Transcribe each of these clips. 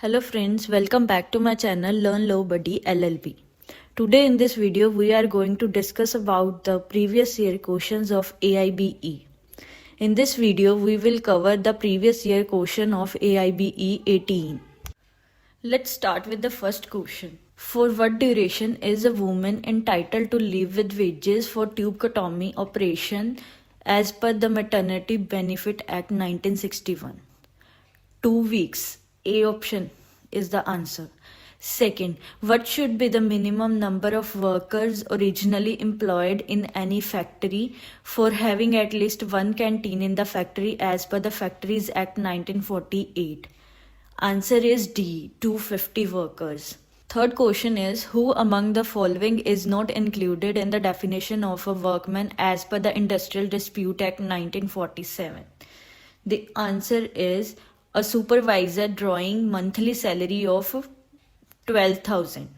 Hello friends, welcome back to my channel Learn Low Buddy LLB. Today in this video we are going to discuss about the previous year questions of AIBE. In this video we will cover the previous year question of AIBE 18. Let's start with the first question. For what duration is a woman entitled to leave with wages for tubeectomy operation as per the Maternity Benefit Act 1961? 2 weeks. A option is the answer. Second, what should be the minimum number of workers originally employed in any factory for having at least one canteen in the factory as per the Factories Act 1948? Answer is D, 250 workers. Third question is, who among the following is not included in the definition of a workman as per the Industrial Dispute Act 1947? The answer is a supervisor drawing monthly salary of 12,000.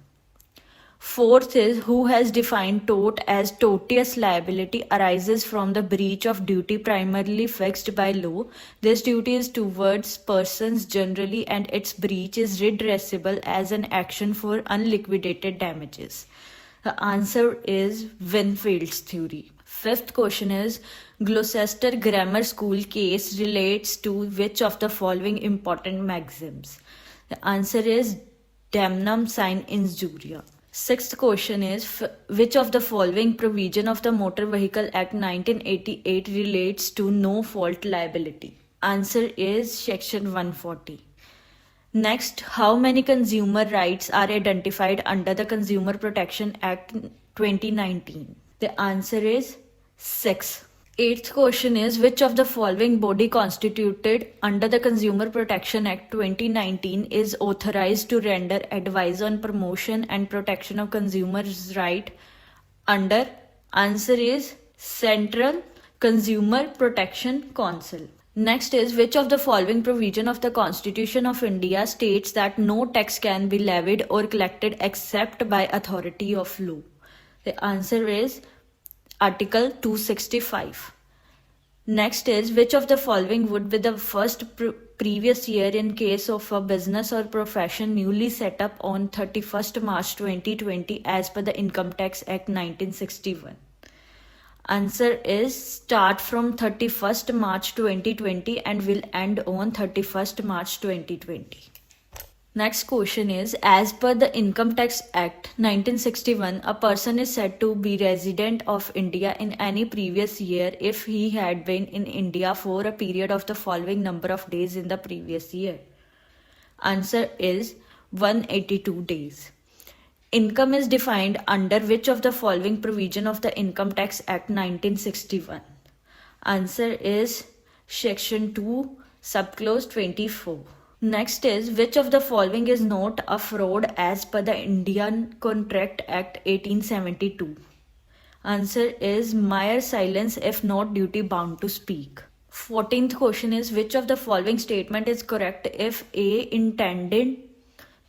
Fourth is, who has defined tort as tortious liability arises from the breach of duty primarily fixed by law. This duty is towards persons generally and its breach is redressable as an action for unliquidated damages. The answer is Winfield's theory. Fifth question is, Gloucester Grammar School case relates to which of the following important maxims? The answer is damnum sine injuria. Sixth question is, which of the following provision of the Motor Vehicle Act 1988 relates to no fault liability? Answer is section 140. Next, how many consumer rights are identified under the Consumer Protection Act 2019? The answer is 6. Eighth question is, which of the following body constituted under the Consumer Protection Act 2019 is authorized to render advice on promotion and protection of consumers' right under? Answer is Central Consumer Protection Council. Next is, which of the following provision of the Constitution of India states that no tax can be levied or collected except by authority of law? The answer is Article 265. Next is, which of the following would be the first previous year in case of a business or profession newly set up on 31st March 2020 as per the Income Tax Act 1961? Answer is start from 31st March 2020 and will end on 31st March 2020. Next question is, as per the Income Tax Act 1961, a person is said to be resident of India in any previous year if he had been in India for a period of the following number of days in the previous year. Answer is 182 days. Income is defined under which of the following provision of the Income Tax Act 1961? Answer is section 2, subclause 24. Next is, which of the following is not a fraud as per the Indian Contract Act 1872? Answer is mere silence if not duty bound to speak. 14th question is, which of the following statement is correct if A intended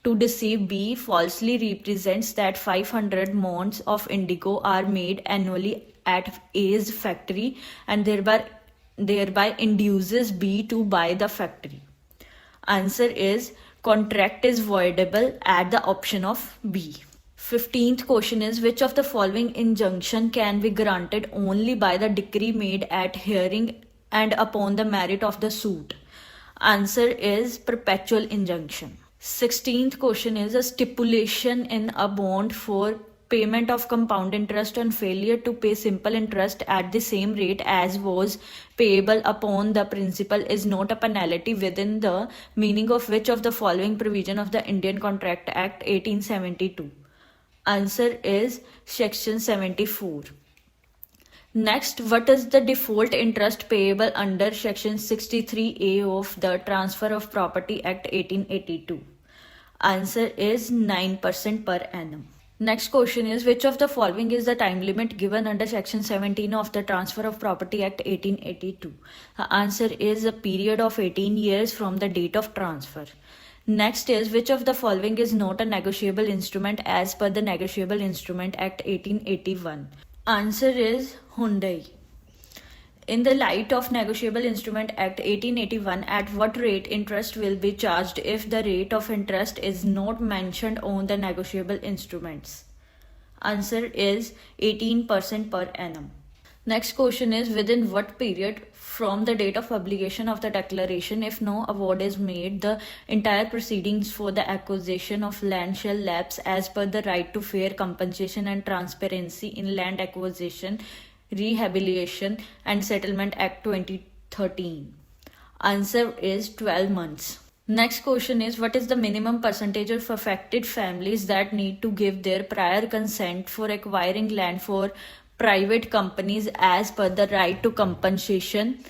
to deceive B falsely represents that 500 mounds of indigo are made annually at A's factory and thereby induces B to buy the factory? Answer is contract is voidable at the option of B. 15th question is, which of the following injunction can be granted only by the decree made at hearing and upon the merit of the suit? Answer is perpetual injunction. 16th question is, a stipulation in a bond for payment of compound interest on failure to pay simple interest at the same rate as was payable upon the principal is not a penalty within the meaning of which of the following provision of the Indian Contract Act 1872? Answer is section 74. Next, what is the default interest payable under section 63A of the Transfer of Property Act 1882? Answer is 9% per annum. Next question is, which of the following is the time limit given under section 17 of the Transfer of Property Act 1882? The answer is a period of 18 years from the date of transfer. Next is, which of the following is not a negotiable instrument as per the Negotiable Instrument Act 1881? Answer is Hyundai. In the light of Negotiable Instrument Act 1881, at what rate interest will be charged if the rate of interest is not mentioned on the negotiable instruments? Answer is 18% per annum. Next question is, within what period from the date of publication of the declaration, if no award is made, the entire proceedings for the acquisition of land shall lapse as per the Right to Fair Compensation and Transparency in Land Acquisition, Rehabilitation and Settlement Act 2013? Answer is 12 months. Next question is, what is the minimum percentage of affected families that need to give their prior consent for acquiring land for private companies as per the Right to Compensation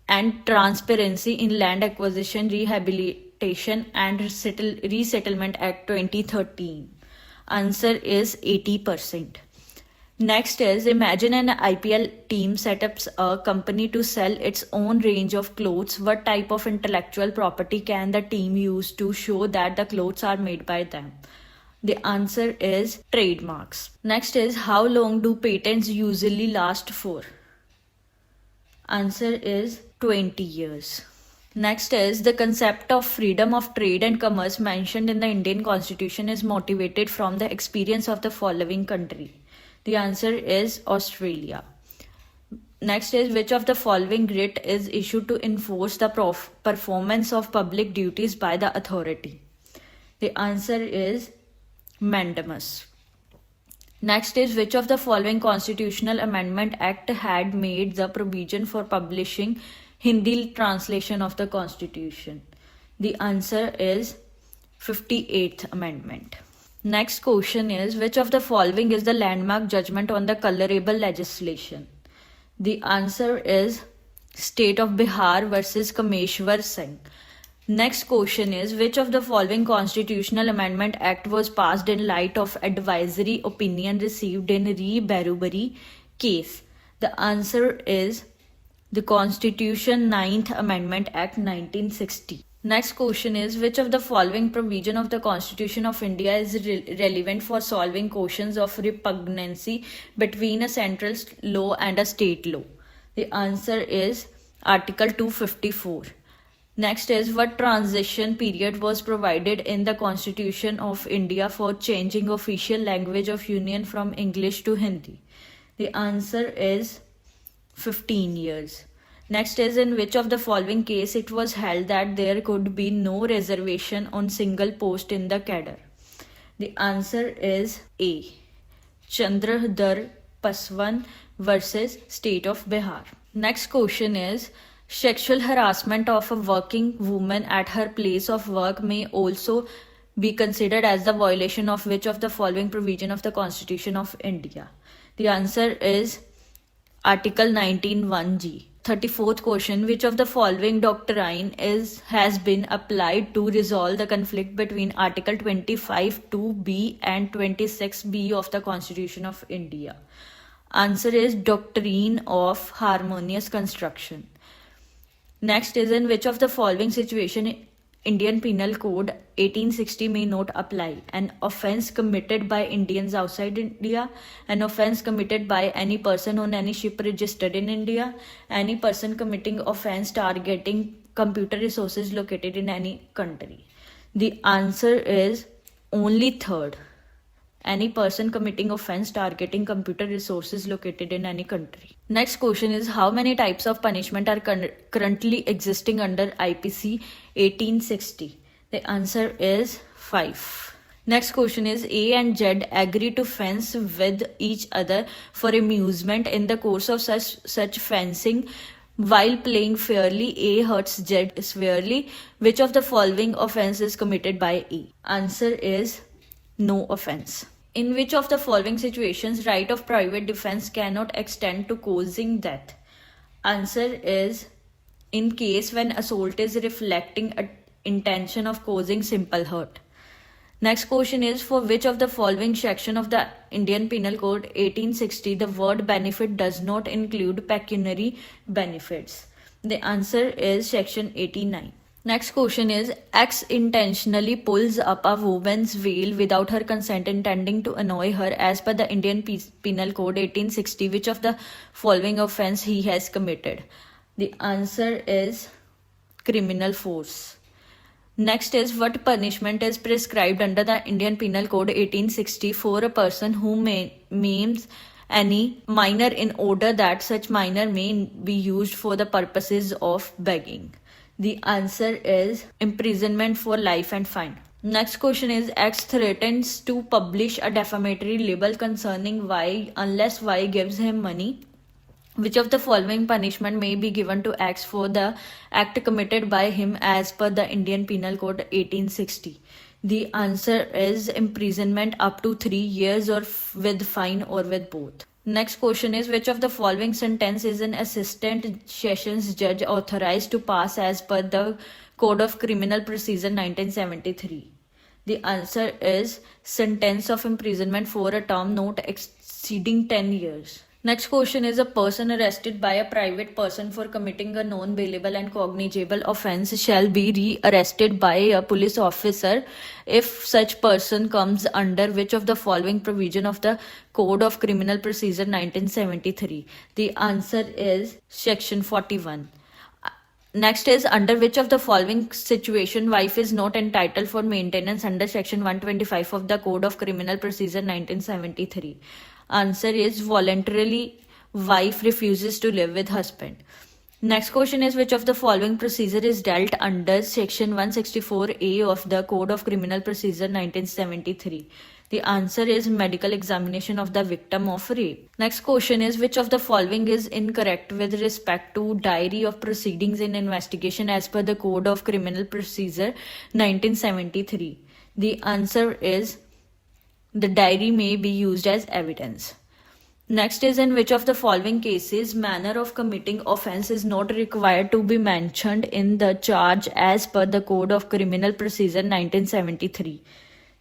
and Transparency in Land Acquisition, Rehabilitation and Resettlement Act 2013? Answer is 80%. Next is, imagine an IPL team sets up a company to sell its own range of clothes. What type of intellectual property can the team use to show that the clothes are made by them? The answer is trademarks. Next is, how long do patents usually last for? Answer is 20 years. Next is, the concept of freedom of trade and commerce mentioned in the Indian Constitution is motivated from the experience of the following country. The answer is Australia. Next is, which of the following writ is issued to enforce the performance of public duties by the authority? The answer is mandamus. Next is, which of the following Constitutional Amendment Act had made the provision for publishing Hindi translation of the Constitution? The answer is 58th Amendment. Next question is, which of the following is the landmark judgment on the colorable legislation? The answer is State of Bihar versus Kameshwar Singh. Next question is, which of the following Constitutional Amendment Act was passed in light of advisory opinion received in Re Berubari case? The answer is the Constitution 9th Amendment Act 1960. Next question is, which of the following provision of the Constitution of India is relevant for solving questions of repugnancy between a central law and a state law? The answer is Article 254. Next is, what transition period was provided in the Constitution of India for changing official language of Union from English to Hindi? The answer is 15 years. Next is, in which of the following case it was held that there could be no reservation on single post in the cadre? The answer is A. Chandradhar Paswan versus State of Bihar. Next question is, sexual harassment of a working woman at her place of work may also be considered as the violation of which of the following provision of the Constitution of India? The answer is Article 19(1)(g). 34th question, which of the following doctrine has been applied to resolve the conflict between Article 25(2)(b) and 26(b) of the Constitution of India? Answer is doctrine of harmonious construction. Next is, in which of the following situation Indian Penal Code 1860 may not apply? An offence committed by Indians outside India, an offence committed by any person on any ship registered in India, any person committing offence targeting computer resources located in any country. The answer is only third. Any person committing offence targeting computer resources located in any country. Next question is, how many types of punishment are currently existing under IPC 1860? The answer is 5. Next question is, A and Z agree to fence with each other for amusement. In the course of such fencing, while playing fairly, A hurts Z severely. Which of the following offence is committed by A? Answer is no offence. In which of the following situations right of private defense cannot extend to causing death? Answer is in case when assault is reflecting an intention of causing simple hurt. Next question is, for which of the following section of the Indian Penal Code 1860 the word benefit does not include pecuniary benefits? The answer is section 89. Next question is X intentionally pulls up a woman's veil without her consent, intending to annoy her as per the Indian Penal Code 1860. Which of the following offense he has committed? The answer is criminal force. Next is what punishment is prescribed under the Indian Penal Code 1860 for a person who maims any minor in order that such minor may be used for the purposes of begging? The answer is imprisonment for life and fine. Next question is X threatens to publish a defamatory libel concerning Y unless Y gives him money. Which of the following punishment may be given to X for the act committed by him as per the Indian Penal Code 1860? The answer is imprisonment up to 3 years or with fine or with both. Next question is which of the following sentence is an assistant sessions judge authorized to pass as per the Code of Criminal Procedure 1973? The answer is sentence of imprisonment for a term not exceeding 10 years. Next question is a person arrested by a private person for committing a non-bailable and cognizable offense shall be re-arrested by a police officer if such person comes under which of the following provision of the Code of Criminal Procedure 1973? The answer is section 41. Next is under which of the following situation wife is not entitled for maintenance under section 125 of the Code of Criminal Procedure 1973? Answer is voluntarily wife refuses to live with husband. Next question is which of the following procedure is dealt under section 164A of the Code of Criminal Procedure 1973? The answer is medical examination of the victim of rape. Next question is which of the following is incorrect with respect to diary of proceedings in investigation as per the Code of Criminal Procedure 1973? The answer is the diary may be used as evidence. Next is in which of the following cases manner of committing offense is not required to be mentioned in the charge as per the Code of Criminal Procedure 1973?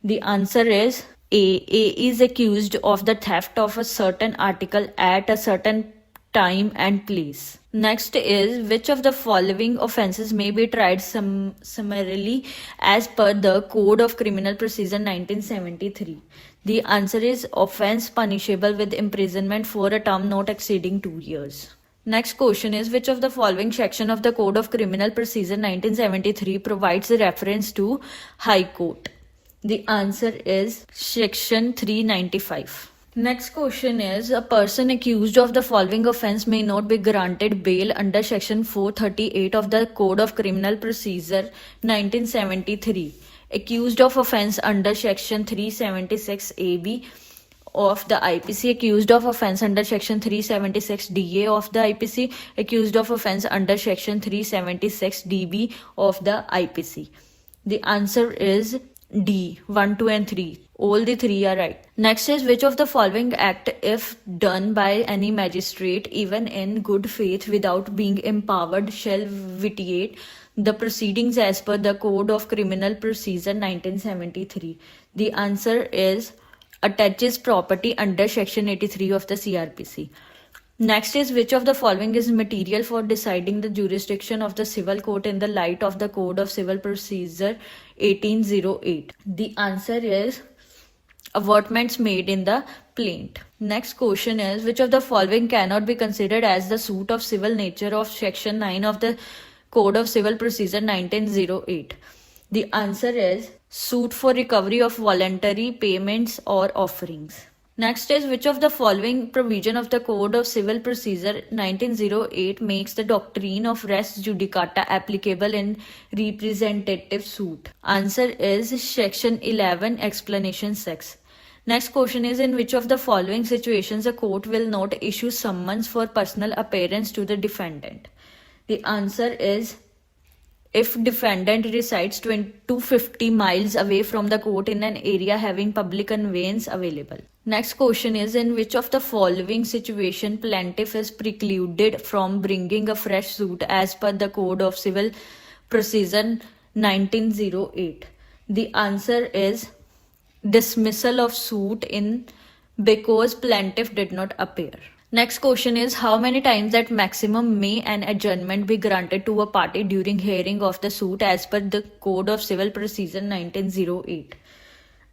The answer is A. A is accused of the theft of a certain article at a certain time and place. Next is which of the following offenses may be tried summarily as per the Code of Criminal Procedure 1973? The answer is offense punishable with imprisonment for a term not exceeding 2 years. Next question is which of the following section of the Code of Criminal Procedure 1973 provides a reference to High Court? The answer is section 395. Next question is a person accused of the following offense may not be granted bail under section 438 of the Code of Criminal Procedure 1973. Accused of offense under section 376 AB of the IPC, accused of offense under section 376 DA of the IPC, accused of offense under section 376 DB of the IPC. The answer is D, 1, 2 and 3. All the 3 are right. Next is which of the following act if done by any magistrate even in good faith without being empowered shall vitiate the proceedings as per the Code of Criminal Procedure 1973? The answer is attaches property under section 83 of the CRPC. Next is which of the following is material for deciding the jurisdiction of the civil court in the light of the Code of Civil Procedure 1808? The answer is avertments made in the plaint. Next question is which of the following cannot be considered as the suit of civil nature of section 9 of the Code of Civil Procedure 1908? The answer is suit for recovery of voluntary payments or offerings. Next is which of the following provision of the Code of Civil Procedure 1908 makes the doctrine of res judicata applicable in representative suit? Answer is section 11 explanation 6. Next question is in which of the following situations a court will not issue summons for personal appearance to the defendant? The answer is if defendant resides 250 miles away from the court in an area having public conveyance available. Next question is in which of the following situation plaintiff is precluded from bringing a fresh suit as per the Code of Civil Procedure 1908? The answer is dismissal of suit in because plaintiff did not appear. Next question is how many times at maximum may an adjournment be granted to a party during hearing of the suit as per the Code of Civil Procedure 1908?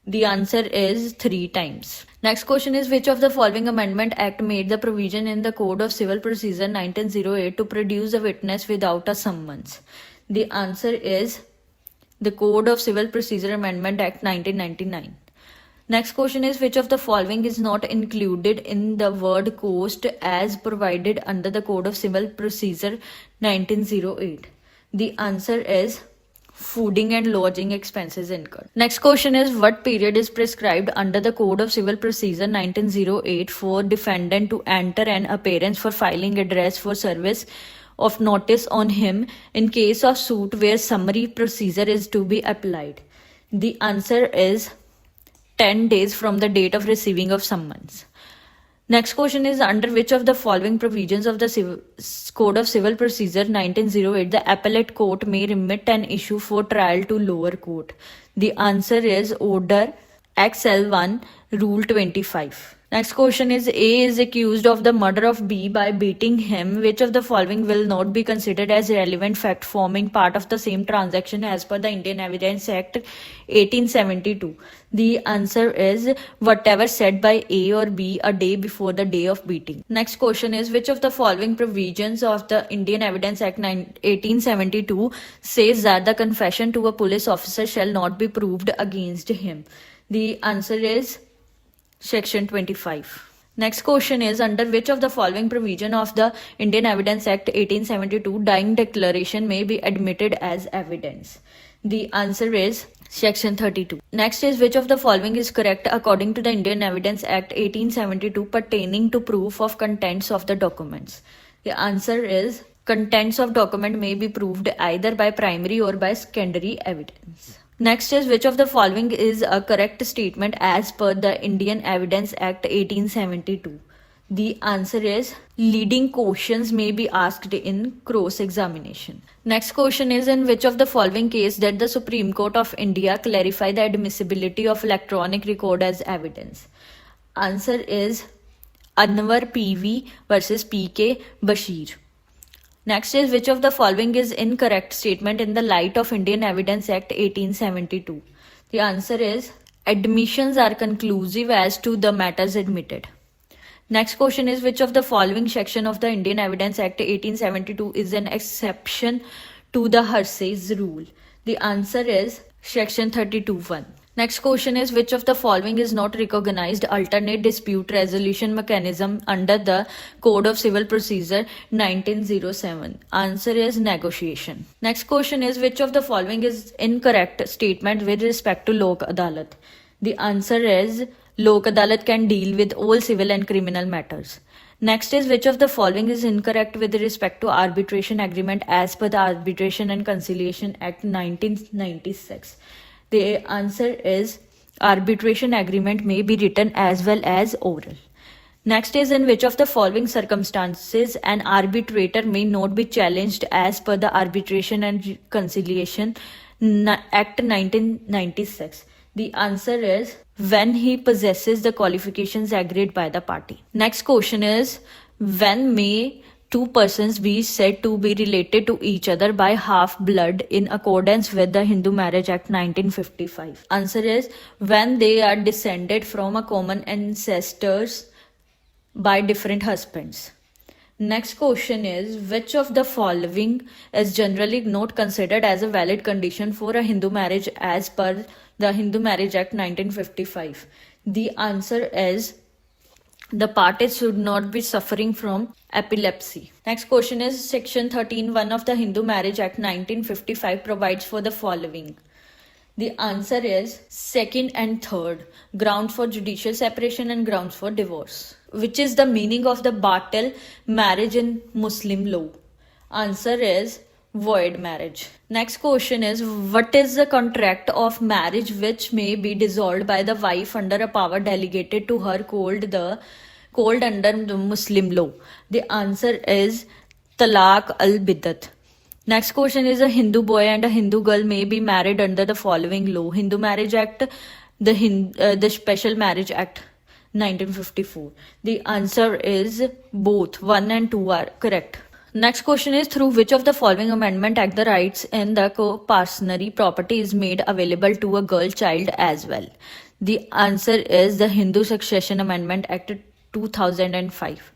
The answer is 3 times. Next question is which of the following amendment act made the provision in the Code of Civil Procedure 1908 to produce a witness without a summons? The answer is the Code of Civil Procedure Amendment Act 1999. Next question is which of the following is not included in the word cost as provided under the Code of Civil Procedure 1908? The answer is fooding and lodging expenses incurred. Next question is what period is prescribed under the Code of Civil Procedure 1908 for defendant to enter an appearance for filing address for service of notice on him in case of suit where summary procedure is to be applied? The answer is 10 days from the date of receiving of summons. Next question is under which of the following provisions of the Code of Civil Procedure 1908 the appellate court may remit an issue for trial to lower court? The answer is Order XL1 Rule 25. Next question is A is accused of the murder of B by beating him. Which of the following will not be considered as relevant fact forming part of the same transaction as per the Indian Evidence Act 1872? The answer is whatever said by A or B a day before the day of beating. Next question is which of the following provisions of the Indian Evidence Act 1872 says that the confession to a police officer shall not be proved against him? The answer is Section 25. Next question is under which of the following provision of the Indian Evidence Act 1872 dying declaration may be admitted as evidence? The answer is Section 32. Next is which of the following is correct according to the Indian Evidence Act 1872 pertaining to proof of contents of the documents? The answer is contents of document may be proved either by primary or by secondary evidence. Next is which of the following is a correct statement as per the Indian Evidence Act 1872? The answer is leading questions may be asked in cross-examination. Next question is in which of the following case did the Supreme Court of India clarify the admissibility of electronic record as evidence? Answer is Anwar PV versus PK Bashir. Next is which of the following is incorrect statement in the light of Indian Evidence Act 1872? The answer is admissions are conclusive as to the matters admitted. Next question is which of the following section of the Indian Evidence Act 1872 is an exception to the hearsay rule? The answer is Section 32(1). Next question is which of the following is not recognized alternate dispute resolution mechanism under the Code of Civil Procedure 1907? Answer is negotiation. Next question is which of the following is incorrect statement with respect to Lok Adalat? The answer is Lok Adalat can deal with all civil and criminal matters. Next is which of the following is incorrect with respect to arbitration agreement as per the Arbitration and Conciliation Act 1996? The answer is arbitration agreement may be written as well as oral. Next is in which of the following circumstances an arbitrator may not be challenged as per the Arbitration and Conciliation Act 1996? The answer is when he possesses the qualifications agreed by the party. Next question is when may two persons be said to be related to each other by half blood in accordance with the Hindu Marriage Act 1955? Answer is when they are descended from a common ancestors by different husbands. Next question is which of the following is generally not considered as a valid condition for a Hindu marriage as per the Hindu Marriage Act 1955? The answer is the parties should not be suffering from epilepsy. Next question is Section 13(1) of the Hindu Marriage Act 1955 provides for the following. The answer is second and third, grounds for judicial separation and grounds for divorce. Which is the meaning of the batal marriage in Muslim law? Answer is void marriage. Next question is what is the contract of marriage which may be dissolved by the wife under a power delegated to her called under the Muslim law? The answer is talaq al-biddat. Next question is a Hindu boy and a Hindu girl may be married under the following law: Hindu Marriage Act, the Special Marriage Act. 1954. The answer is both 1 and 2 are correct. Next question is, through which of the following amendment act the rights in the co-partnership property is made available to a girl child as well? The answer is the Hindu Succession Amendment Act 2005.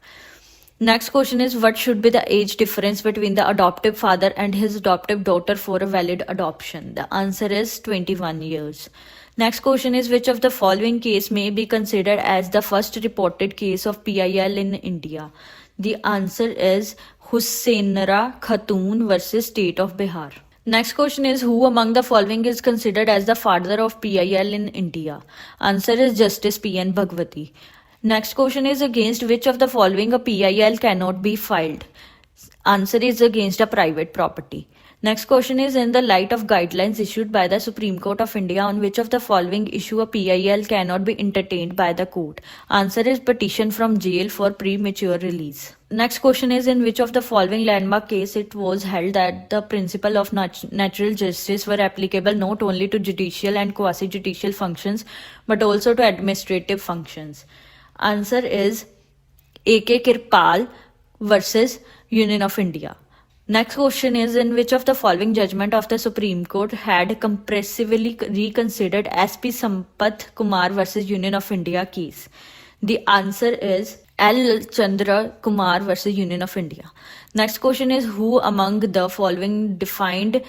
Next question is, what should be the age difference between the adoptive father and his adoptive daughter for a valid adoption? The answer is 21 years. Next question is, which of the following case may be considered as the first reported case of PIL in India? The answer is Husseinra Khatoon versus State of Bihar. Next question is, who among the following is considered as the father of PIL in India? Answer is Justice P.N. Bhagwati. Next question is, against which of the following a PIL cannot be filed? Answer is against a private property. Next question is, in the light of guidelines issued by the Supreme Court of India, on which of the following issue a PIL cannot be entertained by the court? Answer is petition from jail for premature release. Next question is, in which of the following landmark case it was held that the principle of natural justice were applicable not only to judicial and quasi-judicial functions but also to administrative functions? Answer is A.K. Kirpal versus Union of India. Next question is, in which of the following judgment of the Supreme Court had comprehensively reconsidered SP Sampath Kumar versus Union of India case? The answer is L. Chandra Kumar versus Union of India. Next question is, who among the following defined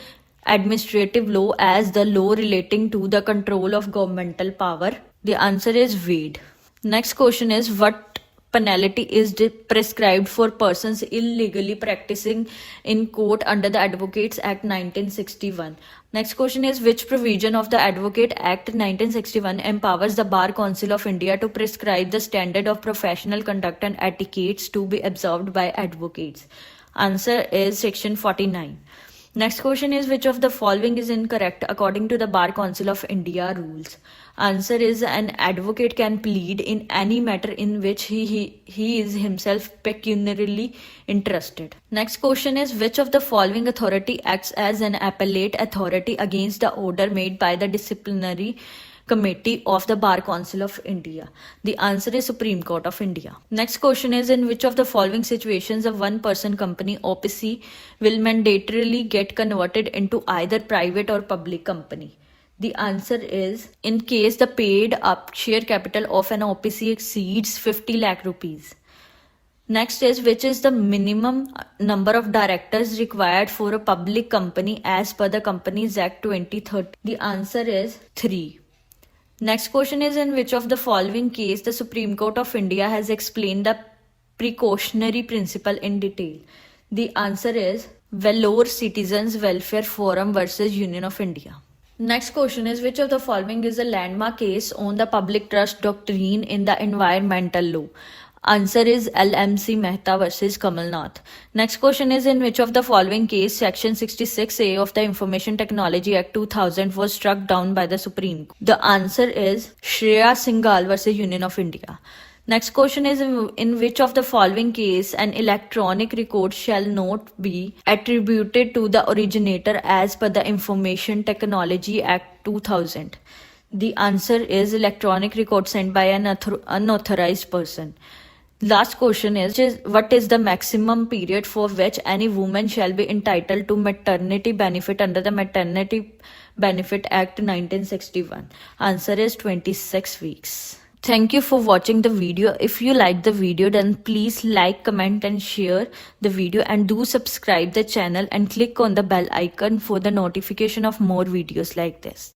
administrative law as the law relating to the control of governmental power? The answer is Wade. Next question is, what penalty is prescribed for persons illegally practicing in court under the Advocates Act 1961? Next question is, which provision of the Advocate Act 1961 empowers the Bar Council of India to prescribe the standard of professional conduct and etiquettes to be observed by advocates? Answer is section 49. Next question is, which of the following is incorrect according to the Bar Council of India rules? Answer is, an advocate can plead in any matter in which he is himself pecuniarily interested. Next question is, which of the following authority acts as an appellate authority against the order made by the disciplinary committee of the Bar Council of India? The answer is Supreme Court of India. Next question is, in which of the following situations a one-person company OPC will mandatorily get converted into either private or public company? The answer is, in case the paid up share capital of an OPC exceeds 50 lakh rupees. Next is, which is the minimum number of directors required for a public company as per the Companies Act 2013? The answer is 3. Next question is, in which of the following case the Supreme Court of India has explained the precautionary principle in detail? The answer is Vellore Citizens Welfare Forum versus Union of India. Next question is, which of the following is a landmark case on the public trust doctrine in the environmental law? Answer is LMC Mehta versus Kamal Nath. Next question is, in which of the following case section 66A of the Information Technology Act 2000 was struck down by the Supreme Court? The answer is Shreya Singhal versus Union of India. Next question is, in which of the following case an electronic record shall not be attributed to the originator as per the Information Technology Act 2000? The answer is electronic record sent by an unauthorized person. Last question is, what is the maximum period for which any woman shall be entitled to maternity benefit under the Maternity Benefit Act 1961? Answer is 26 weeks. Thank you for watching the video. If you like the video, then please like, comment and share the video, and do subscribe the channel and click on the bell icon for the notification of more videos like this.